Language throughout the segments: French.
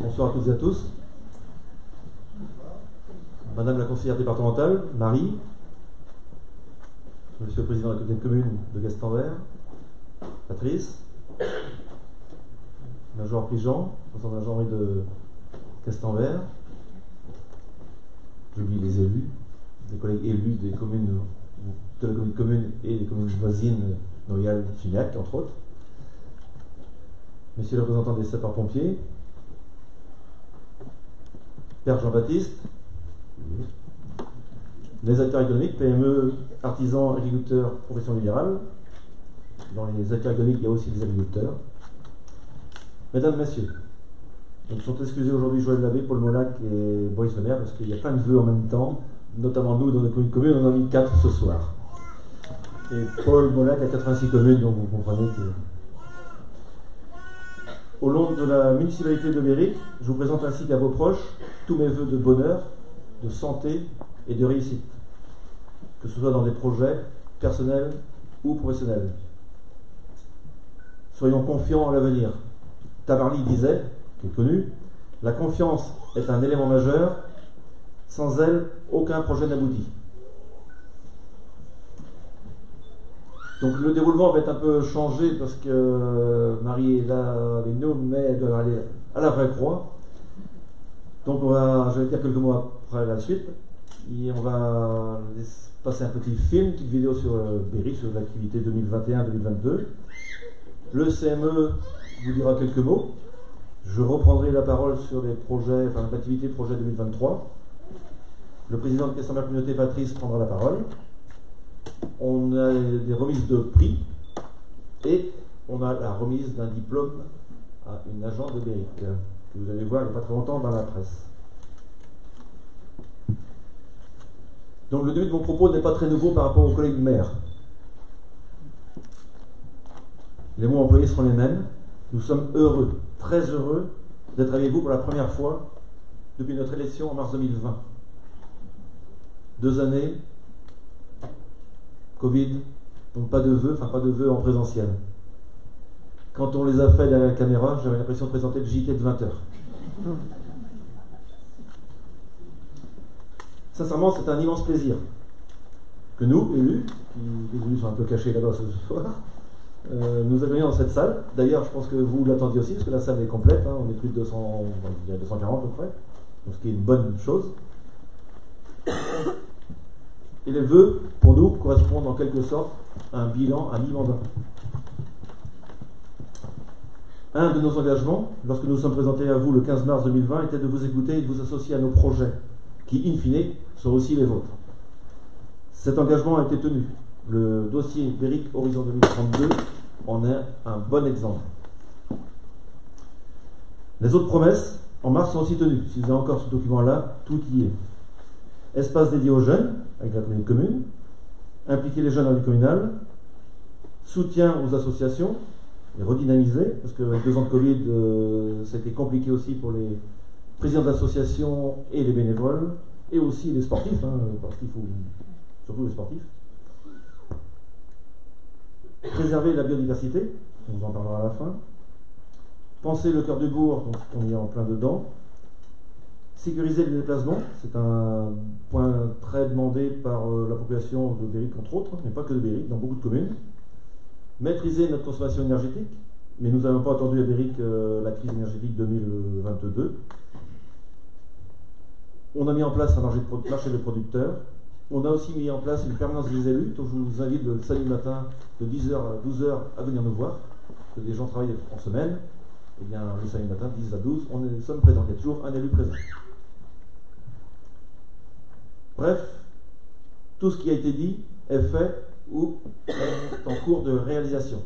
Bonsoir à toutes et à tous. Madame la conseillère départementale, Marie, Monsieur le président de la communauté de communes de Gastenvert, Patrice, Major Prigent, représentant Henri de Gastenvert, j'oublie les élus, des collègues élus des communes de la communauté de communes et des communes voisines, Noyal, Sugnac, entre autres, Monsieur le représentant des sapeurs-pompiers, Père Jean-Baptiste, les acteurs économiques, PME, artisans, agriculteurs, profession libérale. Dans les acteurs économiques, il y a aussi les agriculteurs. Mesdames, Messieurs, donc sont excusés aujourd'hui Joël Labbé, Paul Molac et Boris Lemaire, parce qu'il y a plein de vœux en même temps, notamment nous, dans nos communes, on en a mis 4 ce soir. Et Paul Molac a 86 communes, donc vous comprenez que... Au nom de la municipalité de Béric, je vous présente ainsi qu'à vos proches tous mes vœux de bonheur, de santé et de réussite, que ce soit dans des projets personnels ou professionnels. Soyons confiants en l'avenir. Tabarly disait, qui est connu, la confiance est un élément majeur, sans elle, aucun projet n'aboutit. Donc le déroulement va être un peu changé parce que Marie est là avec nous, mais elle doit aller à la vraie croix. Donc je vais dire quelques mots après la suite. Et on va passer un petit film, une petite vidéo sur Béric, sur l'activité 2021-2022. Le CME vous dira quelques mots. Je reprendrai la parole sur les projets, enfin l'activité projet 2023. Le président de Gastenvert Communauté, Patrice, prendra la parole. On a des remises de prix et on a la remise d'un diplôme à une agent de Béric, que vous allez voir il n'y a pas très longtemps dans la presse. Donc le début de mon propos n'est pas très nouveau par rapport aux collègues maires. Les mots employés seront les mêmes. Nous sommes heureux, très heureux d'être avec vous pour la première fois depuis notre élection en mars 2020. 2 années, Covid, donc pas de vœux en présentiel. Quand on les a fait derrière la caméra, j'avais l'impression de présenter le JT de 20 heures. Sincèrement, c'est un immense plaisir que nous, élus, qui les élus sont un peu cachés là-bas ce soir, nous accueillons dans cette salle. D'ailleurs, je pense que vous l'attendiez aussi, parce que la salle est complète, hein, on est plus de 200, il y a 240 à peu près, donc ce qui est une bonne chose. Et les vœux, pour nous, correspondent en quelque sorte à un bilan, à mi-mandat. Un de nos engagements, lorsque nous sommes présentés à vous le 15 mars 2020, était de vous écouter et de vous associer à nos projets, qui, in fine, sont aussi les vôtres. Cet engagement a été tenu. Le dossier Béric Horizon 2032 en est un bon exemple. Les autres promesses, en mars, sont aussi tenues. Si vous avez encore ce document-là, tout y est. Espace dédié aux jeunes, avec la communauté commune, impliquer les jeunes dans la vie communale, soutien aux associations, les redynamiser, parce qu'avec 2 ans de Covid, c'était compliqué aussi pour les présidents d'associations et les bénévoles, et aussi les sportifs, surtout les sportifs. Préserver la biodiversité, on vous en parlera à la fin. Penser le cœur du bourg, donc on y est en plein dedans. Sécuriser les déplacements, c'est un point très demandé par la population de Béric, entre autres, mais pas que de Béric, dans beaucoup de communes. Maîtriser notre consommation énergétique, mais nous n'avons pas attendu à Béric la crise énergétique 2022. On a mis en place un marché de producteurs. On a aussi mis en place une permanence des élus, donc je vous invite le samedi matin de 10h à 12h à venir nous voir, parce que des gens travaillent en semaine. Et bien le samedi matin, 10 à 12, nous sommes présents. Il y a toujours un élu présent. Bref, tout ce qui a été dit est fait ou est en cours de réalisation.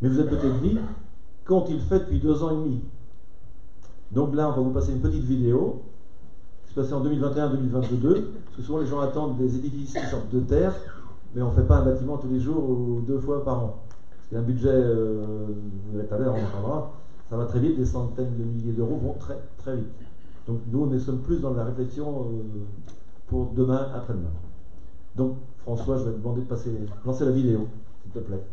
Mais vous êtes peut-être dit, qu'ont-ils fait depuis 2 ans et demi? Donc là, on va vous passer une petite vidéo qui se passait en 2021-2022, parce que souvent les gens attendent des édifices qui sortent de terre, mais on ne fait pas un bâtiment tous les jours ou 2 fois par an. Parce qu'il y a un budget, vous verrez tout à l'heure, on en parlera, ça va très vite, des centaines de milliers d'euros vont très très vite. Donc nous, nous sommes plus dans la réflexion pour demain, après-demain. Donc François, je vais te demander de lancer la vidéo, s'il te plaît.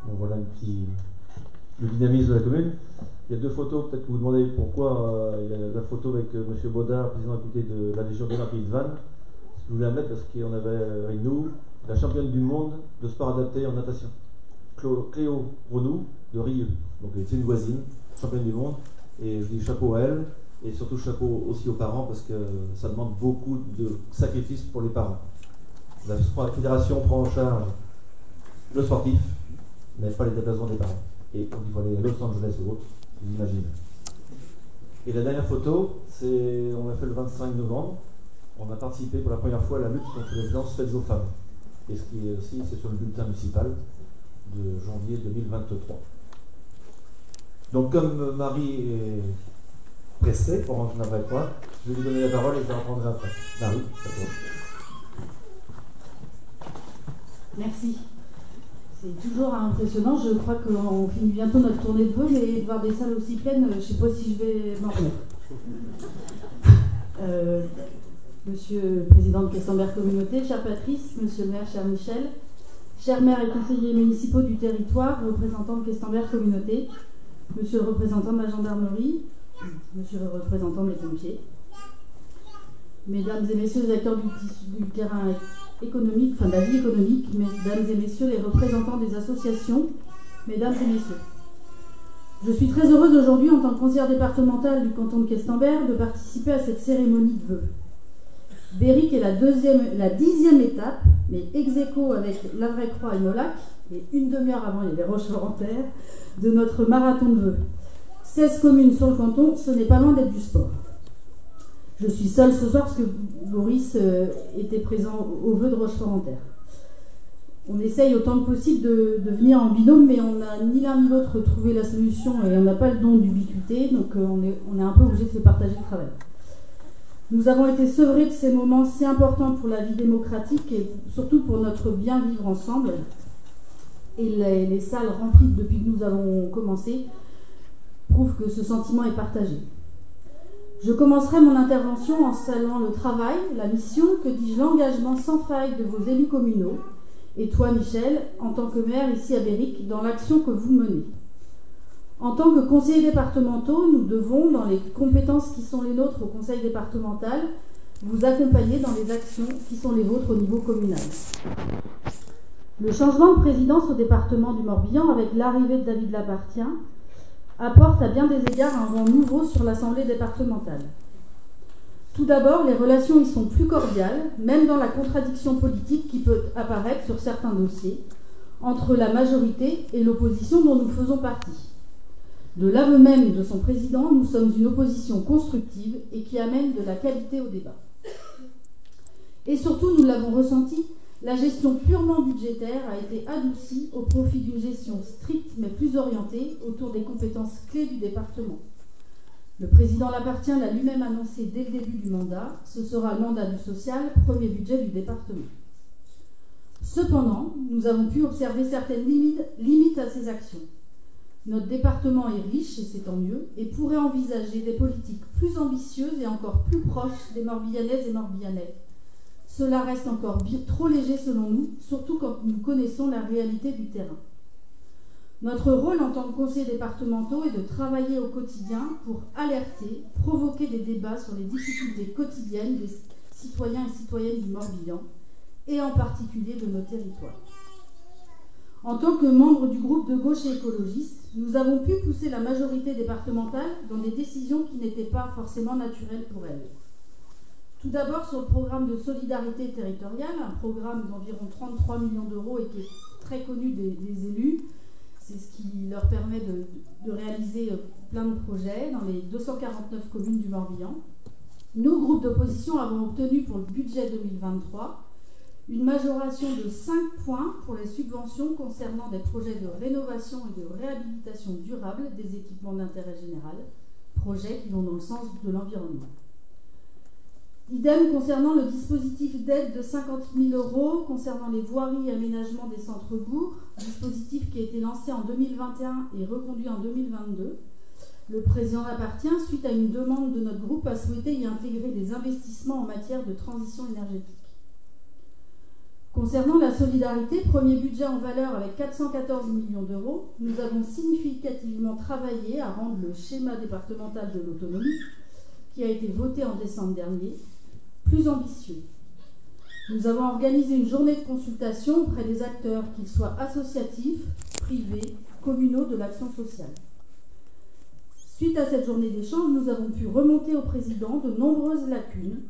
Donc voilà le dynamisme de la commune. Il y a deux photos, peut-être que vous vous demandez pourquoi il y a la photo avec M. Baudard, président écouté de la Légion d'honneur Pays de Vannes. Je voulais la mettre parce qu'on avait avec nous la championne du monde de sport adapté en natation, Cléo Renou de Rieux. Donc c'est une voisine, championne du monde. Et je dis chapeau à elle, et surtout chapeau aussi aux parents parce que ça demande beaucoup de sacrifices pour les parents. La fédération prend en charge le sportif, mais pas les déplacements des parents. Et quand il faut aller à Los Angeles ou autre, vous imaginez. Et la dernière photo, on l'a fait le 25 novembre. On a participé pour la première fois à la lutte contre les violences faites aux femmes. Et ce qui est aussi, c'est sur le bulletin municipal de janvier 2023. Donc comme Marie est pressée pour rentrer dans la quoi, je vais lui donner la parole et je la reprendrai après. Marie, à toi. Merci. C'est toujours impressionnant. Je crois qu'on finit bientôt notre tournée de vœux, mais voir des salles aussi pleines, je ne sais pas si je vais m'en remettre. Monsieur le Président de Questenberg Communauté, cher Patrice, Monsieur le maire, cher Michel, chers maires et conseillers municipaux du territoire, représentants de Questenberg Communauté, Monsieur le représentant de la gendarmerie, Monsieur le représentant des pompiers, Mesdames et Messieurs les acteurs du terrain économique, enfin de la vie économique, Mesdames et Messieurs les représentants des associations, Mesdames et Messieurs. Je suis très heureuse aujourd'hui, en tant que conseillère départementale du canton de Questenberg, de participer à cette cérémonie de vœux. Béric est la 10e étape, mais ex aequo avec La Vraie Croix et Nolac, et une demi-heure avant, il y a les Roches-Laurentaires, de notre marathon de vœux. 16 communes sur le canton, ce n'est pas loin d'être du sport. Je suis seule ce soir parce que Boris était présent aux vœux de Roches-Laurentaires. On essaye autant que possible de venir en binôme, mais on n'a ni l'un ni l'autre trouvé la solution et on n'a pas le don d'ubiquité, donc on est un peu obligé de se partager le travail. Nous avons été sevrés de ces moments si importants pour la vie démocratique et surtout pour notre bien vivre ensemble. Et les salles remplies depuis que nous avons commencé prouvent que ce sentiment est partagé. Je commencerai mon intervention en saluant le travail, la mission, que dis-je, l'engagement sans faille de vos élus communaux, et toi, Michel, en tant que maire ici à Béric, dans l'action que vous menez. En tant que conseillers départementaux, nous devons, dans les compétences qui sont les nôtres au conseil départemental, vous accompagner dans les actions qui sont les vôtres au niveau communal. Le changement de présidence au département du Morbihan, avec l'arrivée de David Lapartien, apporte à bien des égards un vent nouveau sur l'Assemblée départementale. Tout d'abord, les relations y sont plus cordiales, même dans la contradiction politique qui peut apparaître sur certains dossiers, entre la majorité et l'opposition dont nous faisons partie. De l'aveu même de son président, nous sommes une opposition constructive et qui amène de la qualité au débat. Et surtout, nous l'avons ressenti, la gestion purement budgétaire a été adoucie au profit d'une gestion stricte mais plus orientée autour des compétences clés du département. Le président Lapartien l'a lui-même annoncé dès le début du mandat, ce sera le mandat du social, premier budget du département. Cependant, nous avons pu observer certaines limites à ces actions. Notre département est riche, et c'est tant mieux, et pourrait envisager des politiques plus ambitieuses et encore plus proches des Morbihanaises et Morbihanais. Cela reste encore trop léger selon nous, surtout quand nous connaissons la réalité du terrain. Notre rôle en tant que conseillers départementaux est de travailler au quotidien pour alerter, provoquer des débats sur les difficultés quotidiennes des citoyens et citoyennes du Morbihan, et en particulier de nos territoires. En tant que membre du groupe de gauche et écologiste, nous avons pu pousser la majorité départementale dans des décisions qui n'étaient pas forcément naturelles pour elle. Tout d'abord sur le programme de solidarité territoriale, un programme d'environ 33 millions d'euros et qui est très connu des élus. C'est ce qui leur permet de réaliser plein de projets dans les 249 communes du Morbihan. Nous, groupe d'opposition, avons obtenu pour le budget 2023 une majoration de 5 points pour les subventions concernant des projets de rénovation et de réhabilitation durable des équipements d'intérêt général, projets qui vont dans le sens de l'environnement. Idem concernant le dispositif d'aide de 50 000 € concernant les voiries et aménagements des centres-bourgs, dispositif qui a été lancé en 2021 et reconduit en 2022. Le président Lapartien, suite à une demande de notre groupe, a souhaité y intégrer des investissements en matière de transition énergétique. Concernant la solidarité, premier budget en valeur avec 414 millions d'euros, nous avons significativement travaillé à rendre le schéma départemental de l'autonomie, qui a été voté en décembre dernier, plus ambitieux. Nous avons organisé une journée de consultation auprès des acteurs, qu'ils soient associatifs, privés, communaux de l'action sociale. Suite à cette journée d'échange, nous avons pu remonter au président de nombreuses lacunes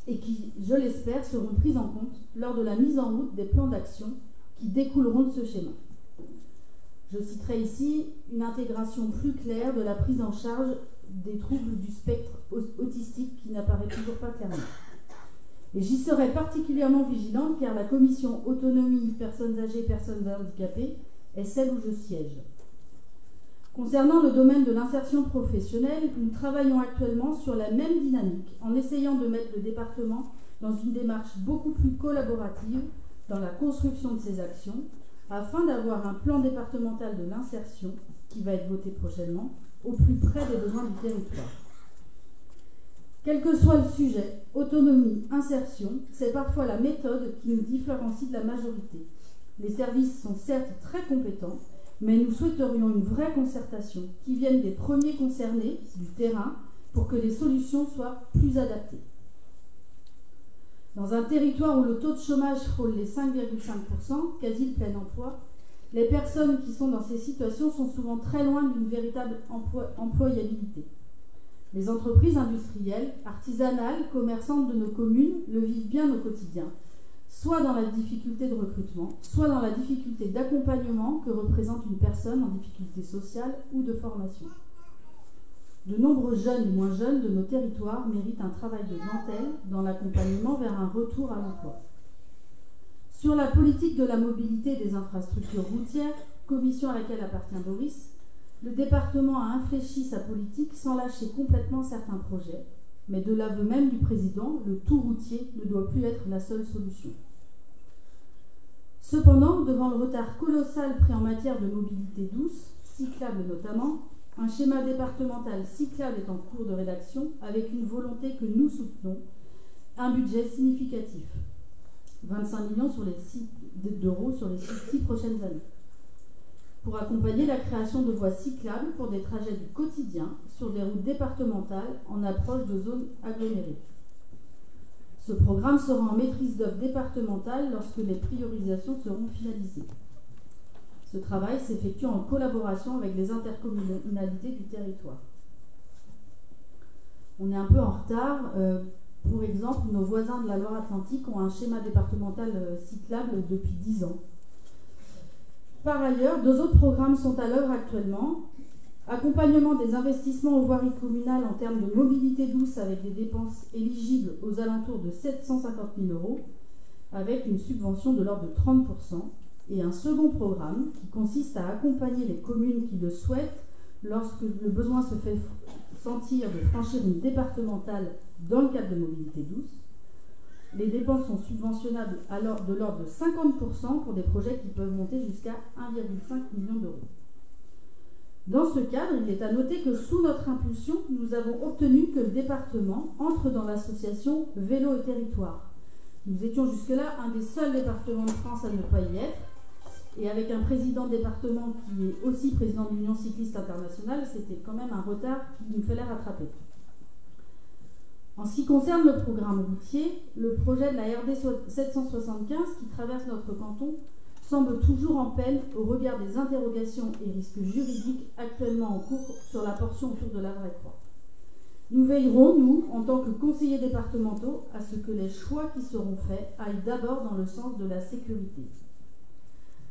et qui, je l'espère, seront prises en compte lors de la mise en route des plans d'action qui découleront de ce schéma. Je citerai ici une intégration plus claire de la prise en charge des troubles du spectre autistique qui n'apparaît toujours pas clairement. Et j'y serai particulièrement vigilante car la commission autonomie, personnes âgées, personnes handicapées est celle où je siège. Concernant le domaine de l'insertion professionnelle, nous travaillons actuellement sur la même dynamique en essayant de mettre le département dans une démarche beaucoup plus collaborative dans la construction de ces actions afin d'avoir un plan départemental de l'insertion qui va être voté prochainement au plus près des besoins du territoire. Quel que soit le sujet, autonomie, insertion, c'est parfois la méthode qui nous différencie de la majorité. Les services sont certes très compétents, mais nous souhaiterions une vraie concertation qui vienne des premiers concernés, du terrain, pour que les solutions soient plus adaptées. Dans un territoire où le taux de chômage frôle les 5,5%, quasi le plein emploi, les personnes qui sont dans ces situations sont souvent très loin d'une véritable employabilité. Les entreprises industrielles, artisanales, commerçantes de nos communes le vivent bien au quotidien, soit dans la difficulté de recrutement, soit dans la difficulté d'accompagnement que représente une personne en difficulté sociale ou de formation. De nombreux jeunes et moins jeunes de nos territoires méritent un travail de dentelle dans l'accompagnement vers un retour à l'emploi. Sur la politique de la mobilité et des infrastructures routières, commission à laquelle appartient Boris, le département a infléchi sa politique sans lâcher complètement certains projets, mais de l'aveu même du président, le tout routier ne doit plus être la seule solution. Cependant, devant le retard colossal pris en matière de mobilité douce, cyclable notamment, un schéma départemental cyclable est en cours de rédaction avec une volonté que nous soutenons, un budget significatif, 25 millions d'euros sur les 6 prochaines années, pour accompagner la création de voies cyclables pour des trajets du quotidien sur des routes départementales en approche de zones agglomérées. Ce programme sera en maîtrise d'œuvre départementale lorsque les priorisations seront finalisées. Ce travail s'effectue en collaboration avec les intercommunalités du territoire. On est un peu en retard. Pour exemple, nos voisins de la Loire-Atlantique ont un schéma départemental cyclable depuis 10 ans. Par ailleurs, 2 autres programmes sont à l'œuvre actuellement. Accompagnement des investissements aux voiries communales en termes de mobilité douce avec des dépenses éligibles aux alentours de 750 000 euros, avec une subvention de l'ordre de 30%, et un second programme qui consiste à accompagner les communes qui le souhaitent lorsque le besoin se fait sentir de franchir une départementale dans le cadre de mobilité douce. Les dépenses sont subventionnables alors de l'ordre de 50% pour des projets qui peuvent monter jusqu'à 1,5 million d'euros. Dans ce cadre, il est à noter que sous notre impulsion, nous avons obtenu que le département entre dans l'association Vélo et Territoire. Nous étions jusque-là un des seuls départements de France à ne pas y être. Et avec un président de département qui est aussi président de l'Union cycliste internationale, c'était quand même un retard qu'il nous fallait rattraper. En ce qui concerne le programme routier, le projet de la RD 775 qui traverse notre canton semble toujours en peine au regard des interrogations et risques juridiques actuellement en cours sur la portion autour de la Vraie-Croix. Nous veillerons, nous, en tant que conseillers départementaux, à ce que les choix qui seront faits aillent d'abord dans le sens de la sécurité.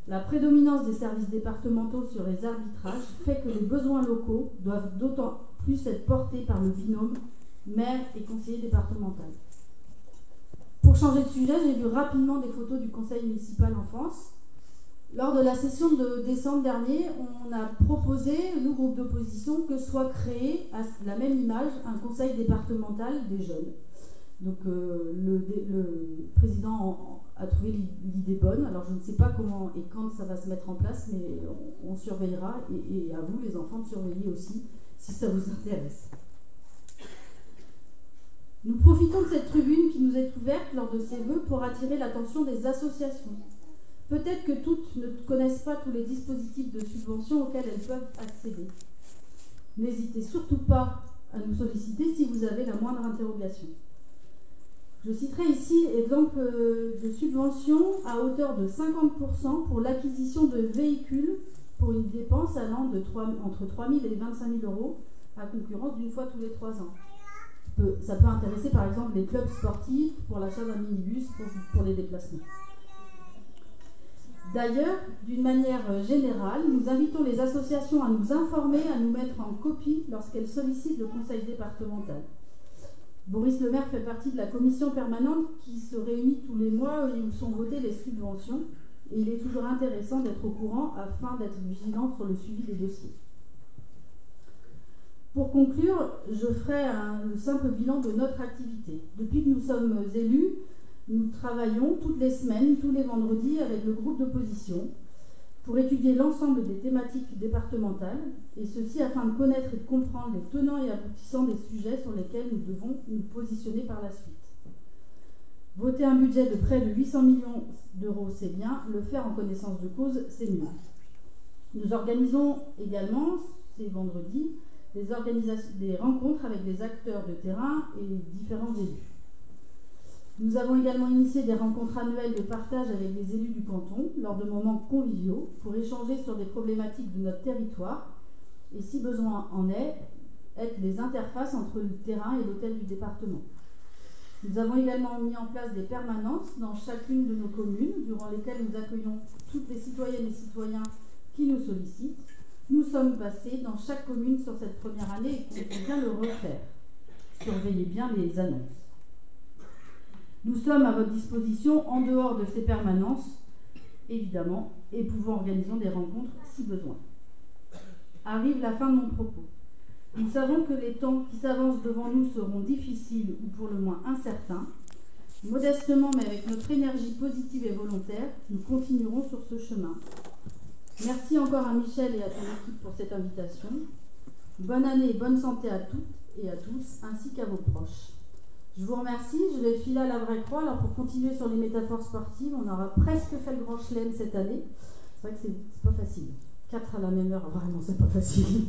La prédominance des services départementaux sur les arbitrages fait que les besoins locaux doivent d'autant plus être portés par le binôme maire et conseiller départemental. Pour changer de sujet, j'ai vu rapidement des photos du conseil municipal en France. Lors de la session de décembre dernier, on a proposé, nous, groupe d'opposition, que soit créé à la même image un conseil départemental des jeunes. Donc le président a trouvé l'idée bonne. Alors je ne sais pas comment et quand ça va se mettre en place, mais on surveillera et à vous les enfants de surveiller aussi si ça vous intéresse. Nous profitons de cette tribune qui nous est ouverte lors de ces vœux pour attirer l'attention des associations. Peut-être que toutes ne connaissent pas tous les dispositifs de subvention auxquels elles peuvent accéder. N'hésitez surtout pas à nous solliciter si vous avez la moindre interrogation. Je citerai ici exemple de subvention à hauteur de 50% pour l'acquisition de véhicules pour une dépense allant entre 3 000 et 25 000 euros à concurrence d'une fois tous les 3 ans. Ça peut intéresser par exemple les clubs sportifs pour l'achat d'un minibus pour les déplacements. D'ailleurs, d'une manière générale, nous invitons les associations à nous informer, à nous mettre en copie lorsqu'elles sollicitent le conseil départemental. Boris Le Maire fait partie de la commission permanente qui se réunit tous les mois et où sont votées les subventions. Et il est toujours intéressant d'être au courant afin d'être vigilant sur le suivi des dossiers. Pour conclure, je ferai le simple bilan de notre activité. Depuis que nous sommes élus, nous travaillons toutes les semaines, tous les vendredis avec le groupe d'opposition pour étudier l'ensemble des thématiques départementales, et ceci afin de connaître et de comprendre les tenants et aboutissants des sujets sur lesquels nous devons nous positionner par la suite. Voter un budget de près de 800 millions d'euros, c'est bien. Le faire en connaissance de cause, c'est mieux. Nous organisons également, ces vendredis, des rencontres avec des acteurs de terrain et différents élus. Nous avons également initié des rencontres annuelles de partage avec les élus du canton lors de moments conviviaux pour échanger sur des problématiques de notre territoire et, si besoin en est, être les interfaces entre le terrain et l'hôtel du département. Nous avons également mis en place des permanences dans chacune de nos communes durant lesquelles nous accueillons toutes les citoyennes et citoyens qui nous sollicitent. Nous sommes passés dans chaque commune sur cette première année et comptons bien le refaire. Surveillez bien les annonces. Nous sommes à votre disposition en dehors de ces permanences, évidemment, et pouvons organiser des rencontres si besoin. Arrive la fin de mon propos. Nous savons que les temps qui s'avancent devant nous seront difficiles ou pour le moins incertains. Modestement, mais avec notre énergie positive et volontaire, nous continuerons sur ce chemin. Merci encore à Michel et à ton équipe pour cette invitation. Bonne année et bonne santé à toutes et à tous, ainsi qu'à vos proches. Je vous remercie, je vais filer à la vraie croix. Alors pour continuer sur les métaphores sportives, on aura presque fait le Grand Chelem cette année. C'est vrai que c'est pas facile. 4 à la même heure, vraiment c'est pas facile.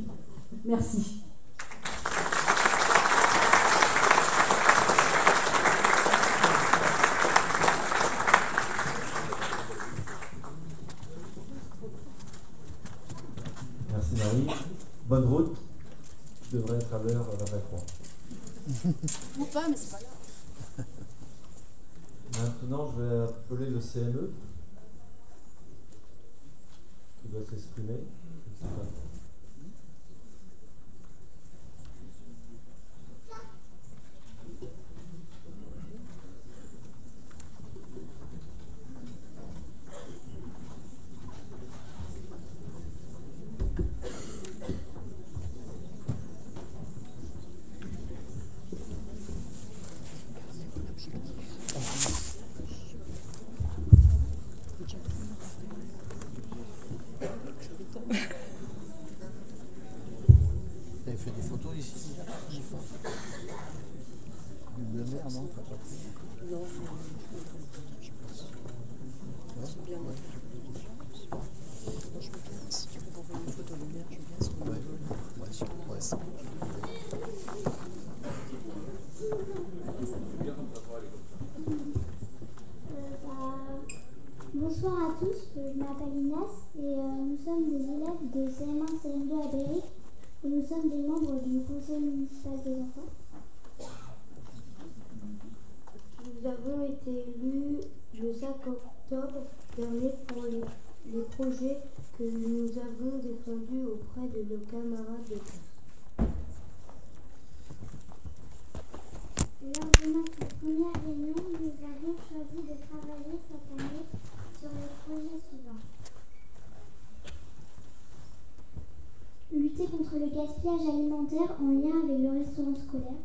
Merci. Merci Marie. Bonne route. Tu devrais être à l'heure à la vraie croix. Ou pas, mais c'est pas grave. Maintenant, je vais appeler le CME qui doit s'exprimer. Bonsoir à tous, je m'appelle Inès et nous sommes des élèves de CM1, CM2 à Béric et nous sommes des membres du conseil municipal des enfants. Nous avons été élus le 5 octobre dernier pour les projets que nous avons défendus auprès de nos camarades de classe. Lors de notre première réunion, nous avons choisi de travailler cette année sur les projets suivants. Lutter contre le gaspillage alimentaire en lien avec le restaurant scolaire.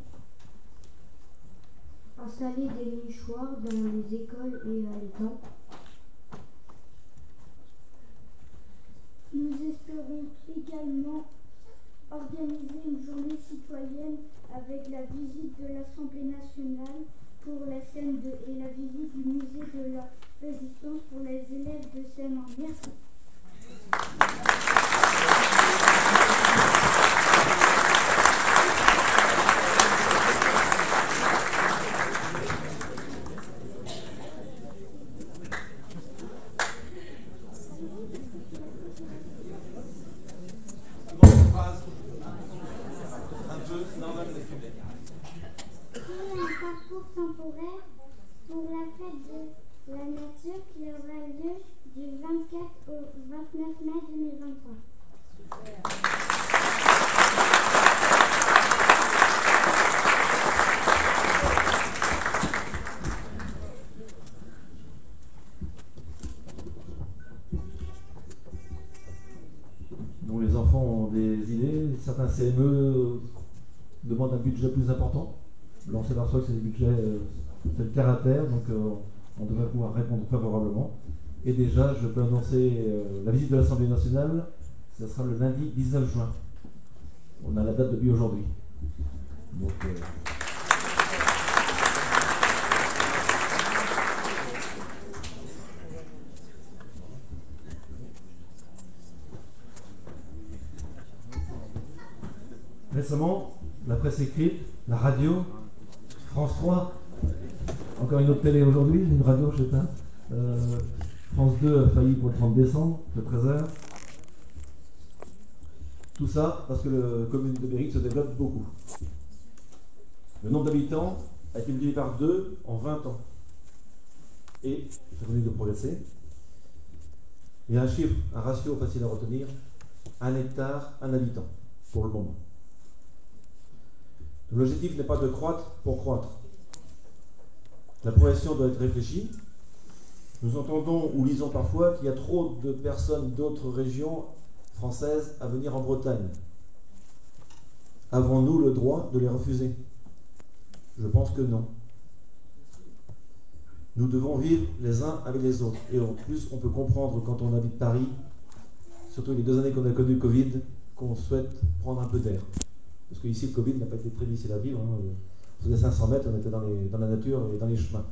Installer des nichoirs dans les écoles et à l'étang. Nous espérons également organisé une journée citoyenne avec la visite de l'Assemblée nationale pour la CM2 et la visite du musée de la Résistance pour les élèves de CM1. Merci. Parcours temporaire pour la fête de la nature qui aura lieu du 24 au 29 mai 2023. Donc les enfants ont des idées, certains CME demandent un budget plus important. Là, on s'aperçoit que c'est des budgets, c'est le terre à terre, donc on devrait pouvoir répondre favorablement. Et déjà, je peux annoncer la visite de l'Assemblée nationale, ça sera le lundi 19 juin. On a la date depuis aujourd'hui. Donc, récemment, la presse écrite, la radio, France 3, encore une autre télé aujourd'hui, une radio, je sais pas. France 2 a failli pour le 30 décembre, le 13h. Tout ça parce que la commune de Béric se développe beaucoup. Le nombre d'habitants a été multiplié par 2 en 20 ans. Et ça continue de progresser. Il y a un chiffre, un ratio facile à retenir, 1 hectare, 1 habitant, pour le moment. L'objectif n'est pas de croître pour croître. La progression doit être réfléchie. Nous entendons ou lisons parfois qu'il y a trop de personnes d'autres régions françaises à venir en Bretagne. Avons-nous le droit de les refuser? Je pense que non. Nous devons vivre les uns avec les autres. Et en plus, on peut comprendre quand on habite Paris, surtout les 2 années qu'on a connu le Covid, qu'on souhaite prendre un peu d'air. Parce qu'ici, le Covid n'a pas été très difficile à vivre. On faisait 500 mètres, on était dans la nature et dans les chemins.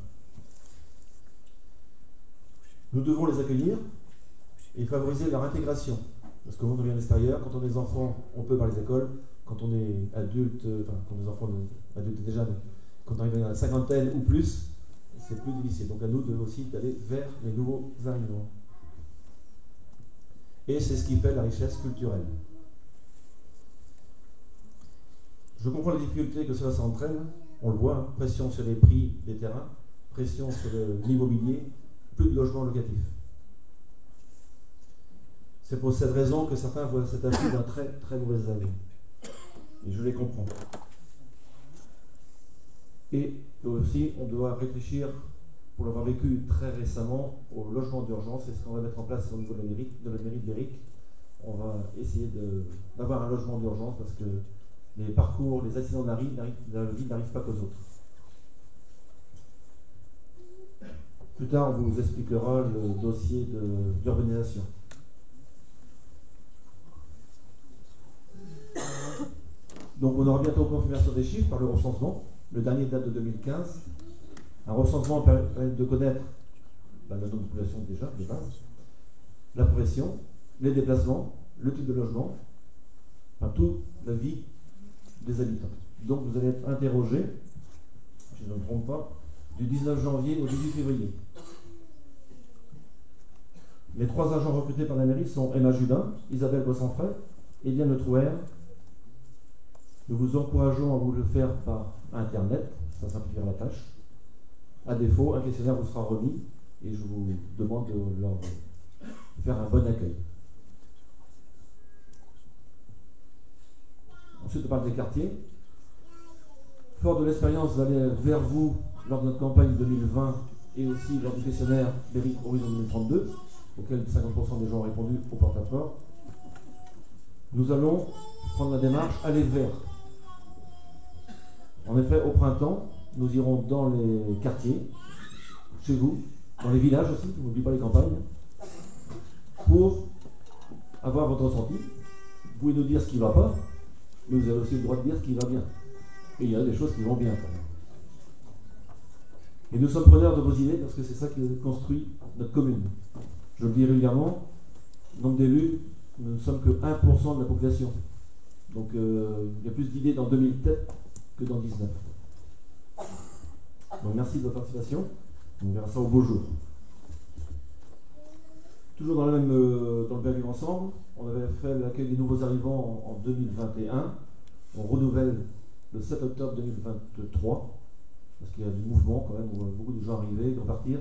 Nous devons les accueillir et favoriser leur intégration. Parce que quand on vient à l'extérieur, quand on est enfant, on peut par les écoles. Quand on est adulte, enfin, quand on est enfant, adulte déjà, mais quand on arrive à la cinquantaine ou plus, c'est plus difficile. Donc à nous aussi d'aller vers les nouveaux arrivants. Et c'est ce qui fait la richesse culturelle. Je comprends les difficultés que cela s'entraîne. On le voit, hein, pression sur les prix des terrains, pression sur l'immobilier, plus de logements locatifs. C'est pour cette raison que certains voient cet avis d'un très très mauvais œil. Et je les comprends. Et aussi, on doit réfléchir, pour l'avoir vécu très récemment, au logement d'urgence. C'est ce qu'on va mettre en place au niveau de la mairie de Béric. On va essayer d'avoir un logement d'urgence parce que les parcours, les accidents de la vie n'arrivent pas qu'aux autres. Plus tard, on vous expliquera le dossier d'urbanisation. Donc on aura bientôt confirmation des chiffres par le recensement. Le dernier date de 2015. Un recensement permet de connaître le nombre de population déjà, de base, la profession, les déplacements, le type de logement, enfin toute la vie des habitants. Donc vous allez être interrogé, si je ne me trompe pas, du 19 janvier au 18 février. Les 3 agents recrutés par la mairie sont Emma Judin, Isabelle Bossanfray et Diane Le Trouer. Nous vous encourageons à vous le faire par Internet, ça simplifiera la tâche. À défaut, un questionnaire vous sera remis et je vous demande de leur faire un bon accueil. Ensuite, on parle des quartiers. Fort de l'expérience d'aller vers vous lors de notre campagne 2020 et aussi lors du questionnaire Béric Horizon 2032, auquel 50% des gens ont répondu au porte-à-porte, nous allons prendre la démarche aller vers. En effet, au printemps, nous irons dans les quartiers, chez vous, dans les villages aussi, n'oubliez pas les campagnes, pour avoir votre ressenti. Vous pouvez nous dire ce qui ne va pas, Mais vous avez aussi le droit de dire ce qui va bien. Et il y a des choses qui vont bien quand même. Et nous sommes preneurs de vos idées parce que c'est ça qui construit notre commune. Je le dis régulièrement, nombre d'élus, nous ne sommes que 1% de la population. Donc il y a plus d'idées dans 2007 que dans 2019. Donc merci de votre participation. On verra ça au beau jour. Toujours dans le bien vivre ensemble, on avait fait l'accueil des nouveaux arrivants en 2021. On renouvelle le 7 octobre 2023, parce qu'il y a du mouvement quand même, où beaucoup de gens arriver, de repartir.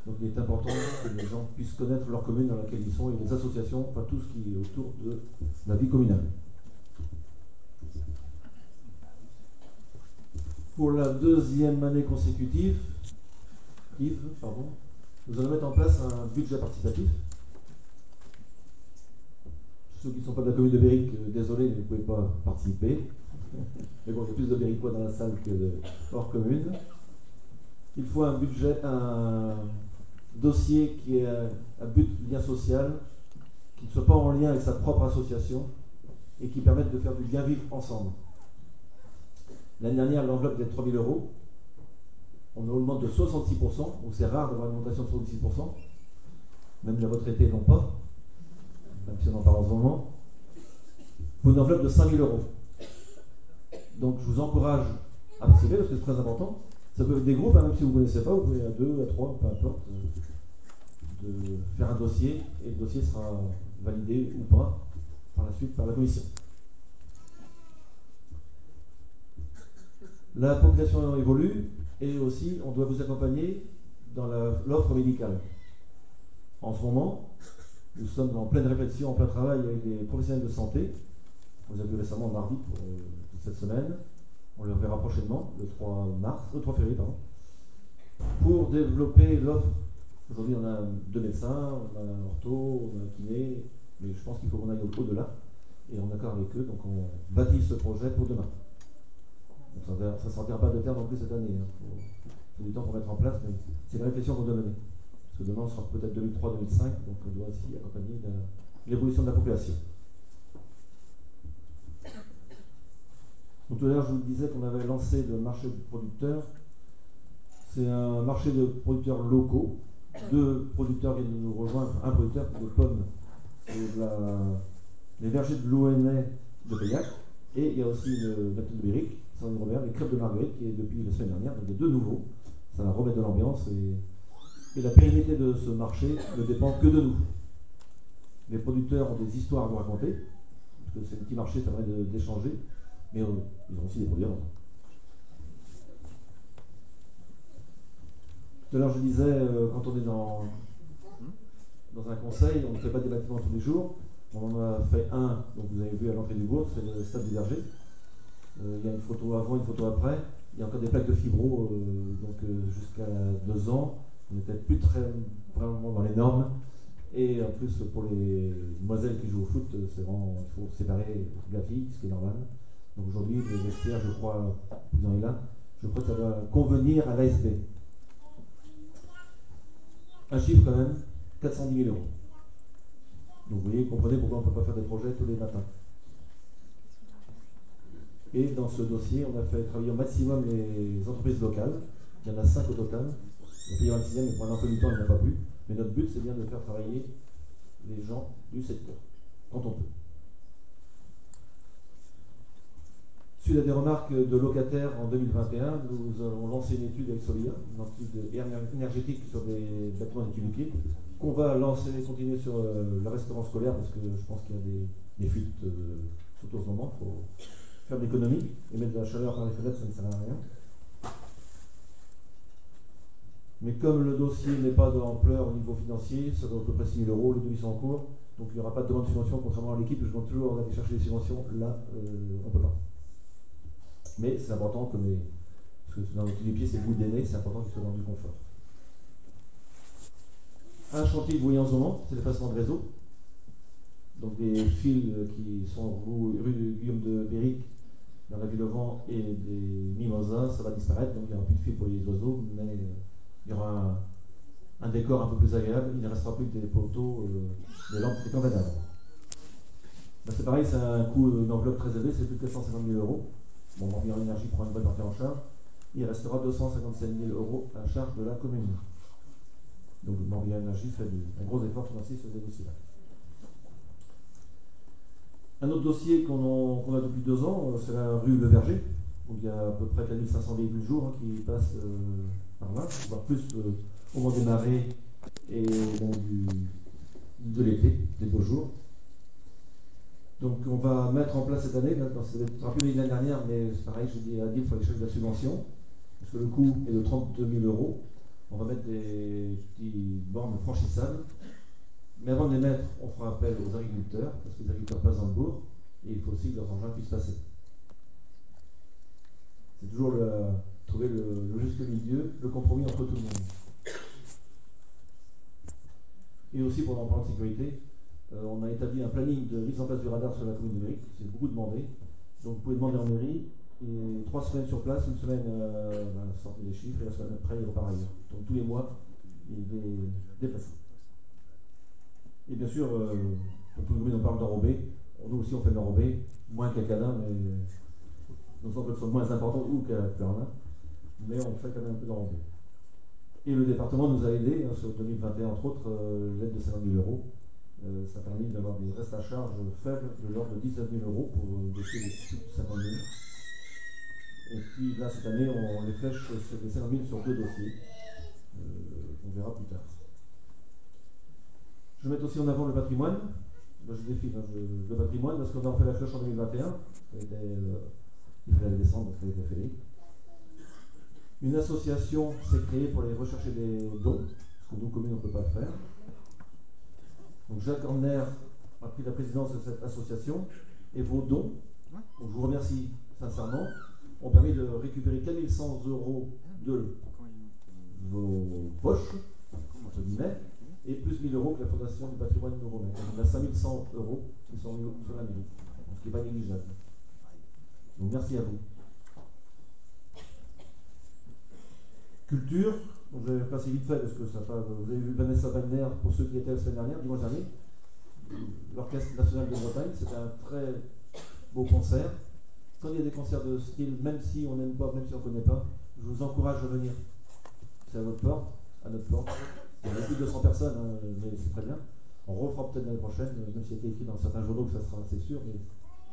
Donc il est important que les gens puissent connaître leur commune dans laquelle ils sont et les associations, enfin tout ce qui est autour de la vie communale. Pour la deuxième année consécutive, nous allons mettre en place un budget participatif. Ceux qui ne sont pas de la commune de Béric, désolé, mais vous ne pouvez pas participer. Mais bon, il y a plus de Béricois dans la salle que de hors commune. Il faut un budget, un dossier qui ait un but lien social, qui ne soit pas en lien avec sa propre association et qui permette de faire du bien vivre ensemble. L'année dernière, l'enveloppe était de 3 000 €. On augmente de 66%, donc c'est rare d'avoir une augmentation de 66%. Même les retraités n'ont pas, même si on en parle en ce moment. Pour une enveloppe de 5 000 €. Donc je vous encourage à participer parce que c'est très important. Ça peut être des groupes, hein, même si vous ne connaissez pas, vous pouvez à 2, à 3, peu importe, de faire un dossier et le dossier sera validé ou pas par la suite par la commission. La population évolue et aussi on doit vous accompagner dans l'offre médicale. En ce moment, nous sommes en pleine réflexion, en plein travail avec des professionnels de santé. On les a vus récemment mardi pour toute cette semaine. On les reverra prochainement, le 3 février, pour développer l'offre. Aujourd'hui, on a 2 médecins, on a un ortho, on a un kiné, mais je pense qu'il faut qu'on aille au-delà. Et en accord avec eux, donc on bâtit ce projet pour demain. Donc ça ne sortira pas de terre non plus cette année. Il faut du temps pour mettre en place, mais c'est une réflexion qu'on doit mener. Parce que demain, on sera peut-être 2003-2005, donc on doit aussi accompagner l'évolution de la population. Donc tout à l'heure, je vous disais qu'on avait lancé le marché de producteurs. C'est un marché de producteurs locaux. 2 producteurs viennent de nous rejoindre. Un producteur de pommes, c'est les vergers de l'ONA de Paillac. Et il y a aussi la petite de Béric, Sandrine Robert, les crêpes de Marguerite, qui est depuis la semaine dernière. Donc il y a 2 nouveaux. Ça va remettre de l'ambiance. Et la pérennité de ce marché ne dépend que de nous. Les producteurs ont des histoires à vous raconter. Parce que c'est un petit marché, ça permet d'échanger. Mais ils ont aussi des produits à vendre. Tout à l'heure, je disais, quand on est dans un conseil, on ne fait pas des bâtiments tous les jours. On en a fait un, donc vous avez vu à l'entrée du bourg, c'est le stade du Verger. Il y a une photo avant, une photo après. Il y a encore des plaques de fibro, jusqu'à 2 ans. On n'était plus très vraiment dans les normes. Et en plus, pour les demoiselles qui jouent au foot, c'est vraiment, il faut séparer la fille, ce qui est normal. Donc aujourd'hui, le vestiaire, je crois, vous en êtes là, je crois que ça va convenir à l'ASB. Un chiffre quand même, 410 000 €. Donc vous voyez, comprenez pourquoi on ne peut pas faire des projets tous les matins. Et dans ce dossier, on a fait travailler au maximum les entreprises locales. Il y en a 5 au total. Il y a un 6e, mais pour un emploi du temps, il n'y en a pas pu. Mais notre but, c'est bien de faire travailler les gens du secteur, quand on peut. Suite à des remarques de locataires en 2021, nous avons lancé une étude avec Solia, une étude énergétique sur les bâtiments d'équilibre, qu'on va lancer et continuer sur le restaurant scolaire, parce que je pense qu'il y a des fuites surtout en ce moment. Il faut faire de l'économie et mettre de la chaleur par les fenêtres, ça ne sert à rien. Mais comme le dossier n'est pas d'ampleur au niveau financier, ça vaut à peu près 6 000 €, les devis sont en cours, donc il n'y aura pas de demande de subvention, contrairement à l'équipe, je demande toujours d'aller chercher des subventions, là, on ne peut pas. Mais c'est important que parce que dans tous les pieds, c'est le bout des nez, c'est important qu'ils soient dans du confort. Un chantier que vous voyez en ce moment, c'est l'effacement de réseau. Donc des fils qui sont rue Guillaume de Béric, dans la ville au vent, et des mimosas, ça va disparaître, donc il n'y aura plus de fils pour les oiseaux, mais il y aura un décor un peu plus agréable, il ne restera plus que des poteaux, des lampes, des campagnes. Ben, c'est pareil, c'est un coût, une enveloppe très élevée, c'est plus de 450 000 euros. Bon, Morbihan Énergie prend une bonne partie en charge. Il restera 257 000 euros à charge de la commune. Donc Morbihan Énergie fait un gros effort financier sur ces dossiers-là. Un autre dossier qu'on a depuis 2 ans, c'est la rue Le Verger, où il y a à peu près 4500 véhicules jour qui passent par là, voire plus au moment des marées et de l'été, des beaux jours. Donc on va mettre en place cette année, ça va être rappelé l'année dernière, mais c'est pareil, je dis à Adil, il faut aller chercher de la subvention, parce que le coût est de 32 000 euros. On va mettre des petites bornes franchissables. Mais avant de les mettre, on fera appel aux agriculteurs, parce que les agriculteurs passent dans le bourg, et il faut aussi que leurs engins puissent passer. C'est toujours trouver le juste milieu, le compromis entre tout le monde. Et aussi, pour en parler de sécurité, on a établi un planning de mise en place du radar sur la commune numérique, c'est beaucoup demandé. Donc vous pouvez demander en mairie, et 3 semaines sur place, une semaine sortir des chiffres, et la semaine après, il repart ailleurs. Donc tous les mois, il est déplacé. Et bien sûr, tout le monde en parle d'enrobé. Nous aussi, on fait de l'enrobé, moins qu'à Canin, mais nos enveloppes sont moins importantes ou qu'à Pleurin, mais on fait quand même un peu d'enrobé. Et le département nous a aidés, sur 2021, entre autres, l'aide de 50 000 euros. Ça a permis d'avoir des restes à charge faibles, de l'ordre de 19 000 euros pour dossiers de plus de 50 000. Et puis là, cette année, on les flèche sur les 50 000 sur 2 dossiers. On verra plus tard. Je vais mettre aussi en avant le patrimoine. Ben, je défile le patrimoine parce qu'on a fait la cloche en 2021. Il fallait la descendre parce qu'elle était fériée. Une association s'est créée pour aller rechercher des dons, parce que nous, communes, on ne peut pas le faire. Donc Jacques Horner a pris la présidence de cette association et vos dons, donc je vous remercie sincèrement, ont permis de récupérer 4 100 euros de vos poches, entre guillemets, et plus 1000 euros que la Fondation du patrimoine nous remet. Donc on a 5100 euros qui sont mis sur la mairie, ce qui n'est pas négligeable. Donc merci à vous. Culture, donc je vais passer vite fait parce que ça pas, vous avez vu Vanessa Wagner, pour ceux qui étaient la semaine dernière, dimanche dernier, l'Orchestre National de Bretagne, c'était un très beau concert. Quand il y a des concerts de style, même si on n'aime pas, même si on ne connaît pas, je vous encourage à venir. C'est à votre porte, à notre porte. Il y a plus de 200 personnes, hein, mais c'est très bien. On refera peut-être l'année prochaine, même s'il a été écrit dans certains journaux que ça sera assez sûr, mais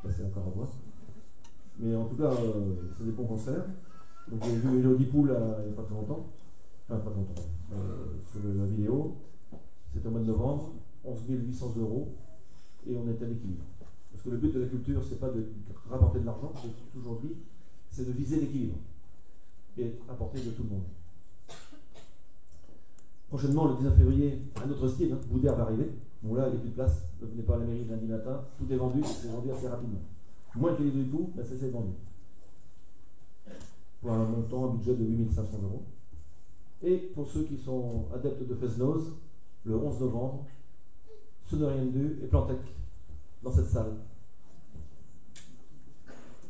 ça c'est encore à voir. Mais en tout cas, c'est des bons concerts. Donc j'ai vu Elodie Poul il n'y a pas très longtemps, enfin pas longtemps, sur la vidéo. C'était au mois de novembre, 11 800 euros, et on est à l'équilibre. Parce que le but de la culture, c'est pas de rapporter de l'argent, c'est toujours dit, c'est de viser l'équilibre et apporter de tout le monde. Prochainement, le 19 février, un autre style, hein, Boudère va arriver. Bon là, il n'y a plus de place, ne venez pas à la mairie lundi matin, tout est vendu, c'est vendu assez rapidement. Moins que les deux coups, ben c'est vendu. Pour un montant, un budget de 8 500 euros. Et pour ceux qui sont adeptes de Fesnoz, le 11 novembre, Sonoriendu et Plantec, dans cette salle.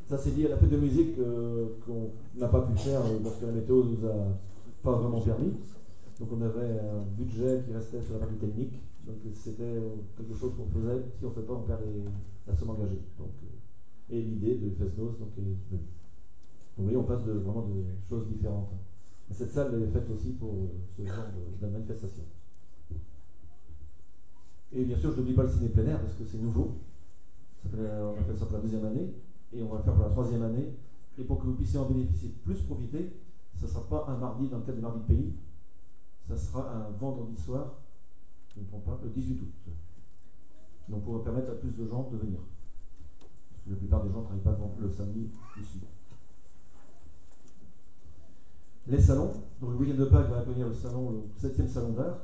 Ça c'est lié à la fête de musique qu'on n'a pas pu faire parce que la météo ne nous a pas vraiment permis. Donc on avait un budget qui restait sur la partie technique. Donc c'était quelque chose qu'on faisait. Si on ne fait pas, on perd la somme engagée. Donc, et l'idée de Fesnoz est venue. Vous voyez, on passe vraiment de choses différentes. Mais cette salle est faite aussi pour ce genre de manifestation. Et bien sûr, je n'oublie pas le ciné plein air parce que c'est nouveau. On a fait ça pour la 2e année et on va le faire pour la 3e année. Et pour que vous puissiez en bénéficier plus profiter, ce ne sera pas un mardi dans le cadre du mardi de pays, ça sera un vendredi soir, je ne me trompe pas, le 18 août. Donc pour permettre à plus de gens de venir. Parce que la plupart des gens ne travaillent pas le samedi ici. Les salons, donc le week-end de Pâques va accueillir le 7e salon d'art,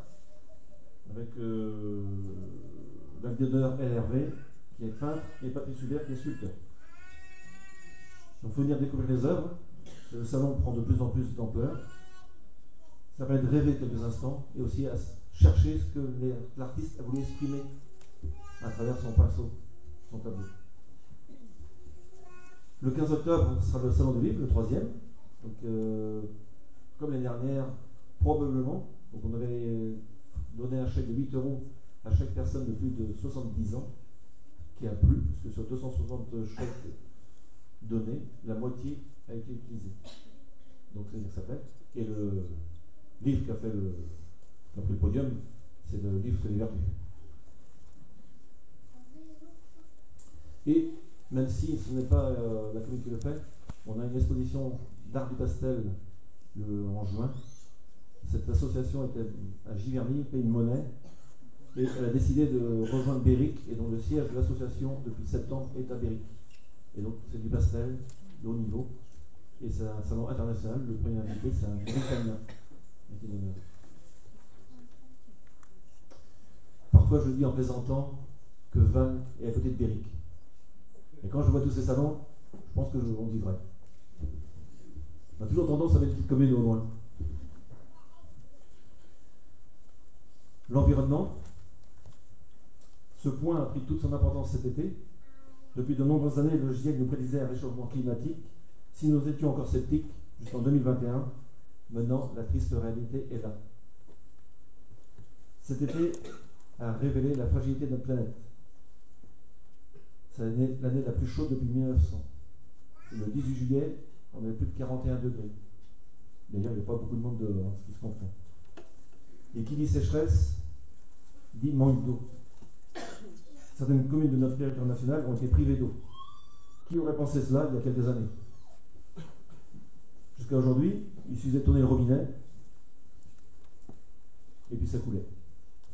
avec l'invité d'honneur LRV, qui est peintre, et Patrice Hubert, qui est sculpteur. Donc il faut venir découvrir les œuvres. Le salon prend de plus en plus d'ampleur. Ça permet de rêver quelques instants, et aussi à chercher ce que l'artiste a voulu exprimer à travers son pinceau, son tableau. Le 15 octobre, ce sera le salon du livre, le 3e. Donc, comme l'année dernière, probablement, donc on avait donné un chèque de 8 euros à chaque personne de plus de 70 ans qui a plu, parce que sur 260 chèques donnés, la moitié a été utilisée. Donc c'est-à-dire que ça fait. Et le livre qui a pris le podium, c'est le livre sur les vertus. Et même si ce n'est pas la commune qui le fait, on a une exposition d'art du pastel en juin. Cette association était à Giverny, Pays de Monnaie, et elle a décidé de rejoindre Béric, et donc le siège de l'association depuis septembre est à Béric. Et donc c'est du pastel de haut niveau, et c'est un salon international. Le premier invité, c'est un Britannique. Parfois je dis en plaisantant que Vannes est à côté de Béric. Et quand je vois tous ces salons, je pense que on dit vrai. On a toujours tendance à mettre une petite commune au loin. L'environnement. Ce point a pris toute son importance cet été. Depuis de nombreuses années, le GIEC nous prédisait un réchauffement climatique. Si nous étions encore sceptiques, jusqu'en 2021, maintenant la triste réalité est là. Cet été a révélé la fragilité de notre planète. C'est l'année la plus chaude depuis 1900. Le 18 juillet, on avait plus de 41 degrés. D'ailleurs, il n'y a pas beaucoup de monde dehors, ce qui se comprend. Et qui dit sécheresse, dit manque d'eau. Certaines communes de notre territoire national ont été privées d'eau. Qui aurait pensé cela il y a quelques années? Jusqu'à aujourd'hui, il suffisait de tourner le robinet et puis ça coulait,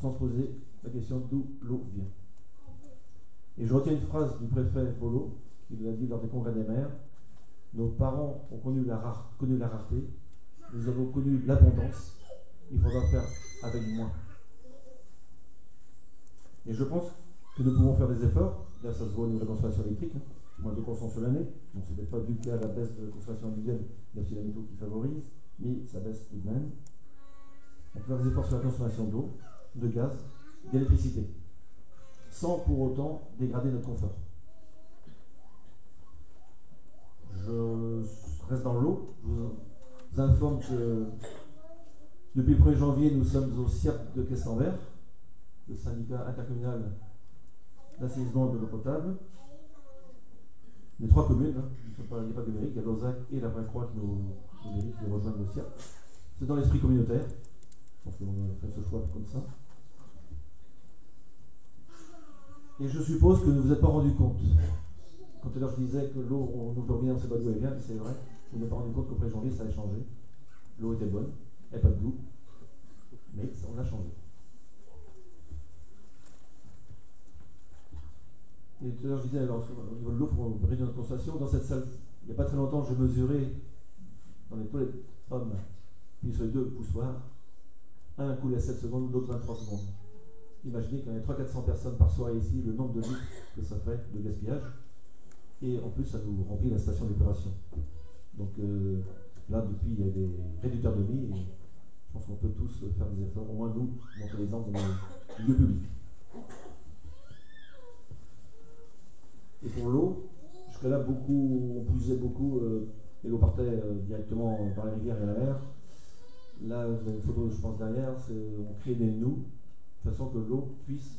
sans se poser la question d'où l'eau vient. Et je retiens une phrase du préfet Volo, qui nous a dit lors des congrès des maires: nos parents ont connu la rareté, nous avons connu l'abondance, il faudra faire avec moins. Et je pense que nous pouvons faire des efforts. Là, ça se voit au niveau de la consommation électrique, moins de consommation sur l'année, donc ce n'est pas dû qu'à la baisse de la consommation individuelle, il y a aussi la météo qui favorise, mais ça baisse tout de même. On peut faire des efforts sur la consommation d'eau, de gaz, d'électricité, sans pour autant dégrader notre confort. Je reste dans l'eau. Je vous informe que depuis le 1er janvier, nous sommes au CIAP de Questenvers, le syndicat intercommunal d'assainissement de l'eau potable. Les 3 communes, il n'y a pas de mairie, il y a Lauzac et la Vraie-Croix qui nous rejoignent le CIAP. C'est dans l'esprit communautaire. Je pense qu'on a fait ce choix comme ça. Et je suppose que vous ne vous êtes pas rendu compte. Quand tout à l'heure je disais que l'eau, on ouvre bien, on ne sait pas d'où elle vient, c'est vrai. Vous n'avez pas rendu compte qu'au 1er janvier, ça a changé. L'eau était bonne, elle n'a pas de goût, mais on l'a changé. Et tout à l'heure je disais, alors, au niveau de l'eau, il faut réduire notre consommation. Dans cette salle, il n'y a pas très longtemps, je mesurais dans les toilettes hommes, puis sur les 2 poussoirs, un coulait à 7 secondes, l'autre 23 secondes. Imaginez qu'il y a 300-400 personnes par soirée ici, le nombre de litres que ça fait de gaspillage. Et en plus, ça nous remplit la station d'épuration. Donc là, depuis, il y a des réducteurs de mie, et je pense qu'on peut tous faire des efforts, au moins nous, montrer l'exemple dans les lieux publics. Et pour l'eau, jusqu'à là, on puisait beaucoup, et l'eau partait directement par la rivière et la mer. Là, vous avez une photo, je pense, derrière, on crée des noues, de façon que l'eau puisse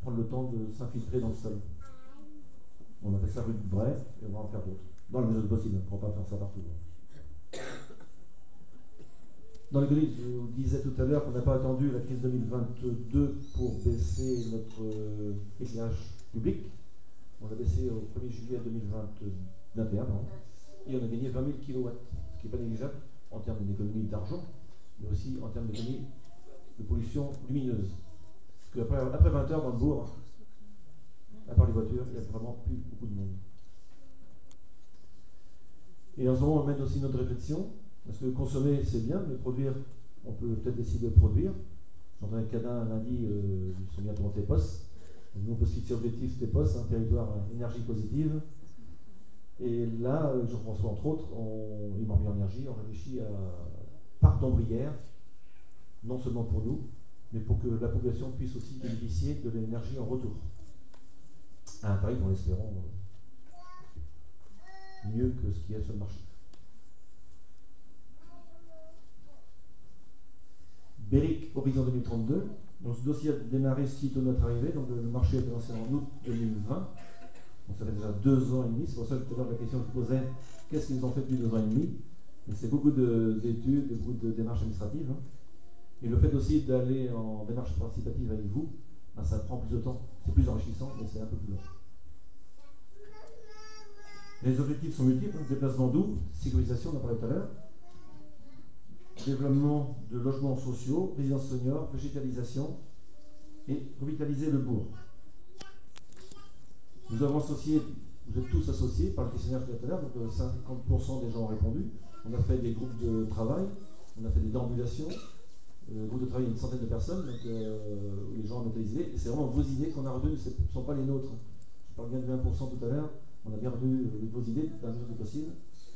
prendre le temps de s'infiltrer dans le sol. On a fait ça rue de Bray, et on va en faire d'autres. Dans la mesure possible, on ne pourra pas faire ça partout. Dans l'économie, je vous disais tout à l'heure qu'on n'a pas attendu la crise 2022 pour baisser notre éclairage public. On l'a baissé au 1er juillet 2021, et on a gagné 20 000 kW, ce qui n'est pas négligeable en termes d'économie d'argent, mais aussi en termes d'économie de pollution lumineuse. Parce qu'après 20 heures dans le bourg, à part les voitures, il n'y a vraiment plus beaucoup de monde. Et en ce moment, on mène aussi notre réflexion, parce que consommer, c'est bien, mais produire, on peut peut-être décider de produire. J'entends un cadin lundi, ils sont bientôt en TEPOS. Nous, on peut se fixer objectif TEPOS, un territoire énergie positive. Et là, Jean-François, entre autres, Immobilier Énergie, on réfléchit à parc d'ombrières, non seulement pour nous, mais pour que la population puisse aussi bénéficier de l'énergie en retour. À un tarif, en l'espérant, mieux que ce qu'il y a sur le marché. Béric Horizon 2032, Donc ce dossier a démarré sitôt notre arrivée, donc le marché a été lancé en août 2020. Donc ça fait déjà 2 ans et demi, c'est pour ça que tout à l'heure la question que je posais, qu'est-ce qu'ils ont fait depuis 2 ans et demi? Et c'est beaucoup d'études, beaucoup de démarches administratives. Hein. Et le fait aussi d'aller en démarche participative avec vous, ben, ça prend plus de temps. C'est plus enrichissant, mais c'est un peu plus long. Les objectifs sont multiples, hein. Déplacement doux, sécurisation, on en parlait tout à l'heure, développement de logements sociaux, résidences seniors, végétalisation et revitaliser le bourg. Nous avons associé, vous êtes tous associés par le questionnaire tout à l'heure, donc 50% des gens ont répondu. On a fait des groupes de travail, on a fait des déambulations. Le groupe de travail, il y a une centaine de personnes, donc où les gens ont noté les idées. Et c'est vraiment vos idées qu'on a retenues, ce ne sont pas les nôtres. Je parle bien de 20% tout à l'heure. On a bien retenu vos idées, dans la mesure du possible.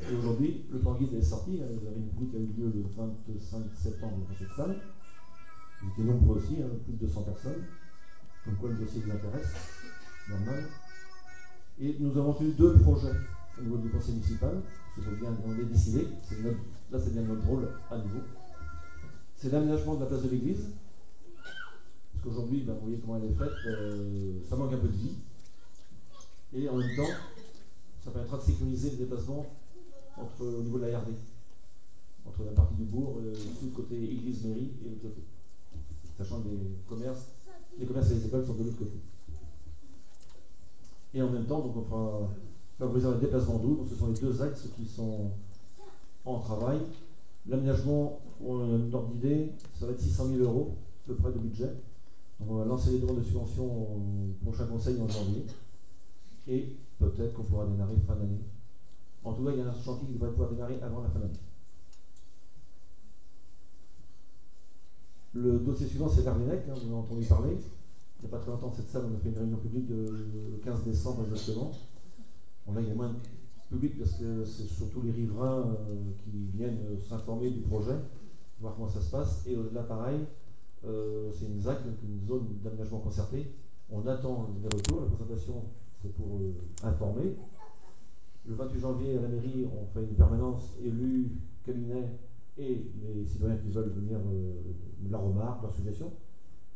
Et aujourd'hui, le plan guide est sorti. Vous avez une public qui a eu lieu le 25 septembre dans cette salle. Vous étiez nombreux aussi, hein, plus de 200 personnes. Comme quoi le dossier vous intéresse, normal. Et nous avons eu 2 projets au niveau du conseil municipal. Il faut bien les décider. Là, c'est bien notre rôle à nouveau. C'est l'aménagement de la place de l'église. Parce qu'aujourd'hui, ben, vous voyez comment elle est faite, ça manque un peu de vie. Et en même temps, ça permettra de sécuriser le déplacement au niveau de la RD. Entre la partie du bourg, sud côté église-mairie et l'autre côté. Sachant que les commerces et les écoles sont de l'autre côté. Et en même temps, donc on fera favoriser le déplacement doux. Donc ce sont les 2 axes qui sont en travail. L'aménagement, une ordre d'idée, ça va être 600 000 € à peu près de budget. Donc on va lancer les demandes de subvention au prochain conseil en janvier. Et peut-être qu'on pourra démarrer fin d'année. En tout cas, il y a un chantier qui devrait pouvoir démarrer avant la fin d'année. Le dossier suivant, c'est l'Arménec, hein, vous en avez entendu parler. Il n'y a pas très longtemps, cette salle, on a fait une réunion publique le 15 décembre exactement. Bon, là, il y a moins de public parce que c'est surtout les riverains qui viennent s'informer du projet, voir comment ça se passe. Et là, pareil, c'est une ZAC, donc une zone d'aménagement concerté. On attend les retours. La présentation, c'est pour informer. Le 28 janvier, à la mairie, on fait une permanence élus, cabinet et les citoyens qui veulent venir la remarque, leur suggestion.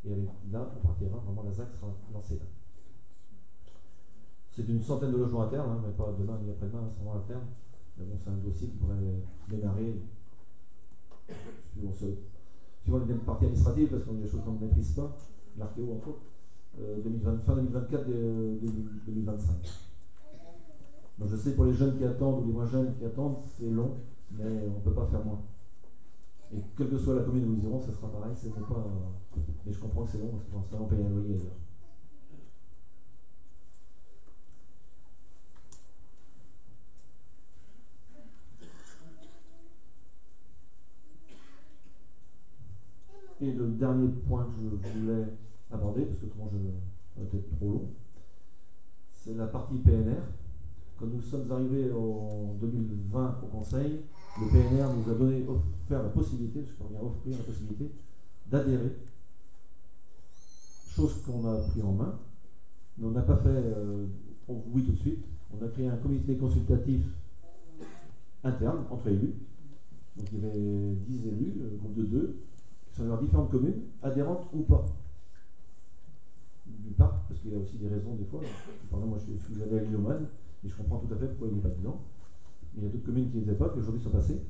Et là, on partira, vraiment la ZAC sera lancée là. C'est une centaine de logements à terme, hein, mais pas demain ni après-demain, c'est vraiment à terme. Mais bon, c'est un dossier qui pourrait démarrer suivant les parties administratives, parce qu'on a des choses qu'on ne maîtrise pas, l'archéo entre autres, fin 2024 2025. Donc je sais pour les jeunes qui attendent ou les moins jeunes qui attendent, c'est long, mais on ne peut pas faire moins. Et quelle que soit la commune où ils iront, ce sera pareil, c'est pas. Mais je comprends que c'est long parce qu'ils vont vraiment payer un loyer ailleurs. Et le dernier point que je voulais aborder, parce que autrement ça va être trop long, c'est la partie PNR. Quand nous sommes arrivés en 2020 au Conseil, le PNR nous a offert la possibilité, je peux bien offrir la possibilité, d'adhérer. Chose qu'on a pris en main, mais on n'a pas fait oui tout de suite. On a créé un comité consultatif interne entre élus. Donc il y avait 10 élus, groupe de 2, qui sont dans différentes communes, adhérentes ou pas. Du parc, parce qu'il y a aussi des raisons des fois. Par exemple, moi je suis allé à Lyoman, et je comprends tout à fait pourquoi il n'est pas dedans. Mais il y a d'autres communes qui n'étaient pas, qui aujourd'hui sont passées.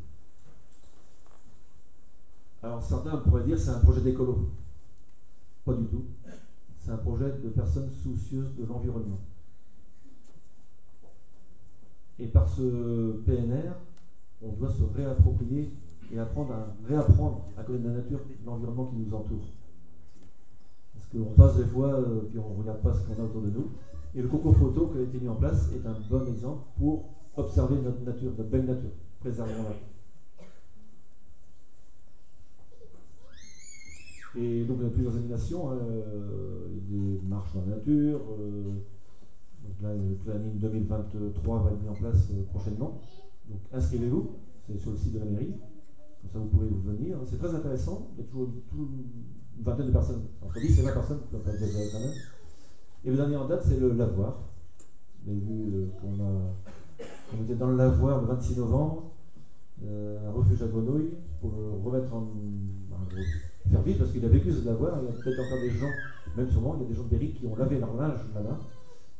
Alors certains pourraient dire que c'est un projet d'écolo. Pas du tout. C'est un projet de personnes soucieuses de l'environnement. Et par ce PNR, on doit se réapproprier et réapprendre à connaître la nature, l'environnement qui nous entoure. Parce qu'on passe des fois, puis on ne regarde pas ce qu'on a autour de nous. Et le concours photo qui a été mis en place est un bon exemple pour observer notre nature, notre belle nature. Préservons-la. Et donc il y a plusieurs animations, des marches dans la nature. Donc là, le planning 2023 va être mis en place prochainement. Donc inscrivez-vous, c'est sur le site de la mairie. Comme ça vous pourrez vous venir. C'est très intéressant. Il y a toujours une vingtaine de personnes, entre 10 et 20 personnes qui peuvent exagérer quand même. Et le dernier en date, c'est le lavoir. Vous avez vu qu'on était dans le lavoir le 26 novembre, un refuge à grenouilles, pour le remettre faire vivre, parce qu'il a vécu ce lavoir. Il y a peut-être encore des gens, même sûrement, il y a des gens de Berry qui ont lavé leur linge là-bas.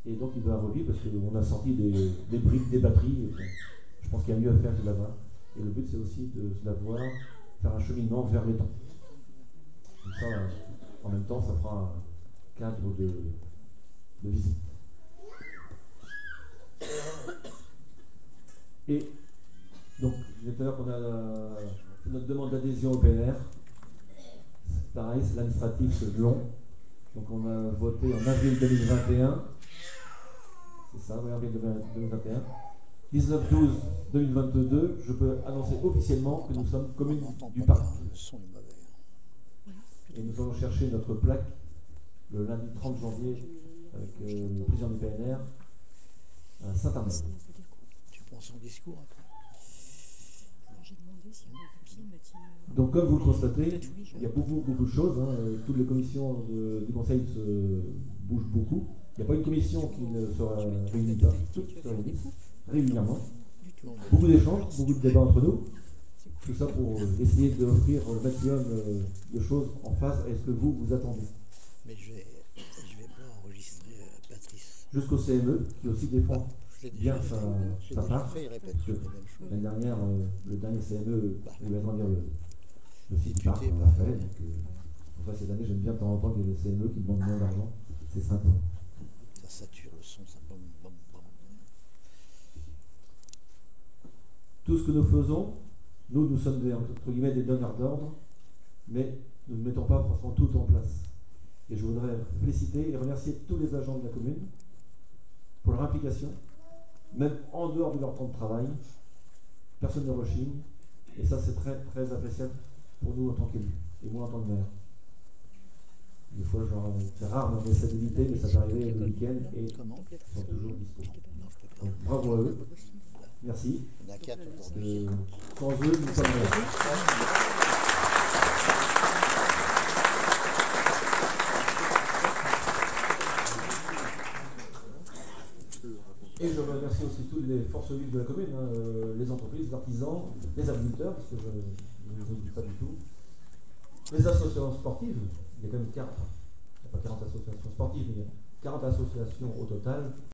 Et donc il doit revivre parce qu'on a sorti des briques, des batteries. Je pense qu'il y a mieux à faire que ce lavoir. Et le but, c'est aussi de ce lavoir, faire un cheminement vers l'étang. Comme ça, en même temps, ça fera un cadre de visite. Et donc, je disais tout à l'heure qu'on a fait notre demande d'adhésion au PNR. Pareil, c'est l'administratif, c'est long. Donc on a voté en avril 2021. C'est ça, oui, avril 2021. 19/12/2022, je peux annoncer officiellement que nous sommes commune du parc. Et nous allons chercher notre plaque le lundi 30 janvier avec le président du PNR à Saint-Armel. Tu prends son discours après. Donc comme vous le constatez, il y a beaucoup de choses. Toutes les commissions du Conseil se bougent beaucoup. Il n'y a pas une commission qui ne sera réunie pas. Toutes se réunissent régulièrement. Beaucoup d'échanges, beaucoup de débats entre nous. Tout ça pour essayer d'offrir le maximum de choses en phase à ce que vous attendez. Mais je vais pas enregistrer Patrice. Jusqu'au CME, qui aussi défend bien sa part. L'année dernière, le dernier CME, il va agrandir le site parc, on l'a fait. Donc, enfin, cette année, j'aime bien de temps en temps qu'il y ait le CME qui demande moins d'argent. C'est sympa. Ça sature le son, ça bam, bam, bam. Tout ce que nous faisons, nous sommes entre guillemets des donneurs d'ordre, mais nous ne mettons pas forcément tout en place. Et je voudrais féliciter et remercier tous les agents de la commune pour leur implication, même en dehors de leur temps de travail. Personne ne rechigne, et ça c'est très très appréciable pour nous en tant qu'élus, et moi en tant que maire. Des fois, c'est rare dans mes stabilités, mais ça peut arriver le week-end et ils sont toujours disponibles. Donc bravo à eux. Merci. Sans eux, nous sommes là. Et je remercie aussi toutes les forces vives de la commune, les entreprises, les artisans, les agriculteurs, parce que je ne les oublie pas du tout. Les associations sportives, il y a quand même 40 associations sportives, mais il y a 40 associations au total.